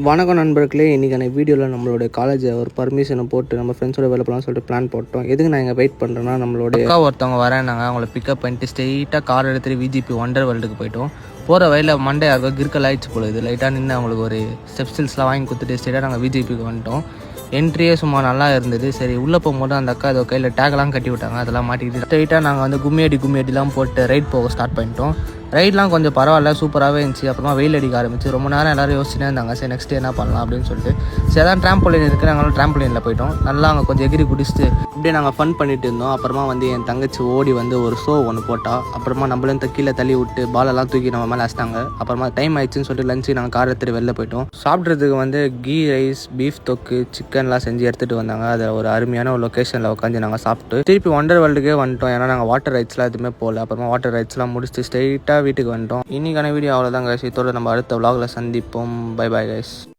வணக்கம் நண்பர்களே, இன்றைக்கான வீடியோவில் நம்மளுடைய காலேஜை ஒரு பர்மிஷனை போட்டு நம்ம ஃப்ரெண்ட்ஸோட வெளில போகலாம்னு சொல்லிட்டு பிளான் போட்டோம். எதுக்கு நான் இங்கே வெயிட் பண்ணுறேன்னா, நம்மளுடைய அக்கா ஒருத்தவங்க வரேன்னாங்க. அவங்கள பிக்கப் பண்ணிட்டு ஸ்ட்ரெயிட்டாக கார் எடுத்துகிட்டு விஜிபி ஒண்டர் வேர்ல்டுக்கு போயிட்டோம். போகிற வழியில் மண்டே யாருக்கோ கிறுக்கல் ஆயிடுச்சு போல. இது லைட்டாக நின்று அவங்களுக்கு ஒரு ஸ்டெப்ஸ்லாம் வாங்கி கொடுத்துட்டு ஸ்ட்ரெயிட்டாக நாங்கள் விஜிபிக்கு வந்துட்டோம். என்ட்ரியே சும்மா நல்லா இருந்தது. சரி, உள்ளே போகும்போது அந்த அக்கா ஏதோ கையில் டேக்லாம் கட்டி விட்டாங்க. அதெல்லாம் மாட்டிக்கிட்டு ஸ்ட்ரெயிட்டாக நாங்கள் வந்து கும்மியடிலாம் போட்டு ரைட் போக ஸ்டார்ட் பண்ணிட்டோம். ரைட்லாம் கொஞ்சம் பரவாயில்ல, சூப்பராகவே இருந்துச்சு. அப்புறமா வெயில் அடிக்க ஆரம்பிச்சு ரொம்ப நேரம் எல்லோரும் யோசிச்சுனே இருந்தாங்க. சரி, நெக்ஸ்ட் என்ன பண்ணலாம் அப்படின்னு சொல்லிட்டு சரி அதான் ட்ராம்போலின் இருக்குது, நாங்களும் ட்ராம்போலினில் போயிட்டோம். நல்லா அங்கே கொஞ்சம் எகிரி குடிச்சிட்டு இப்படியே நாங்கள் ஃபன் பண்ணிட்டு இருந்தோம். அப்புறமா வந்து என் தங்கச்சி ஓடி வந்து ஒரு ஷோ ஒன்று போட்டா. அப்புறமா நம்மளும் கீழே தள்ளி விட்டு பாலெல்லாம் தூக்கி நம்ம மேலே அடிச்சிட்டாங்க. அப்புறமா டைம் ஆயிடுச்சுன்னு சொல்லிட்டு லஞ்சு நாங்கள் கார் எடுத்துகிட்டு வெளில போயிட்டோம். சாப்பிட்றதுக்கு வந்து கீ ரைஸ், பீஃப் தொக்கு, சிக்கன்லாம் செஞ்சு எடுத்துகிட்டு வந்தாங்க. அதில் ஒரு அருமையான ஒரு லொக்கேஷனில் உட்காந்து நாங்கள் சாப்பிட்டு திருப்பி ஒண்டர் வேர்ல்டுக்கே வந்துட்டோம். ஏன்னா நாங்கள் வாட்டர் ரைட்ஸ்லாம் எதுவுமே போகல. அப்புறமா வாட்டர் ரைட்ஸ்லாம் முடிச்சுட்டு ஸ்ட்ரெயிட்டாக வீட்டுக்கு வந்துட்டோம். இன்னைக்கான வீடியோ அவ்வளோதான் கைஸ். இதோட நம்ம அடுத்த vlogல சந்திப்போம். Bye bye guys.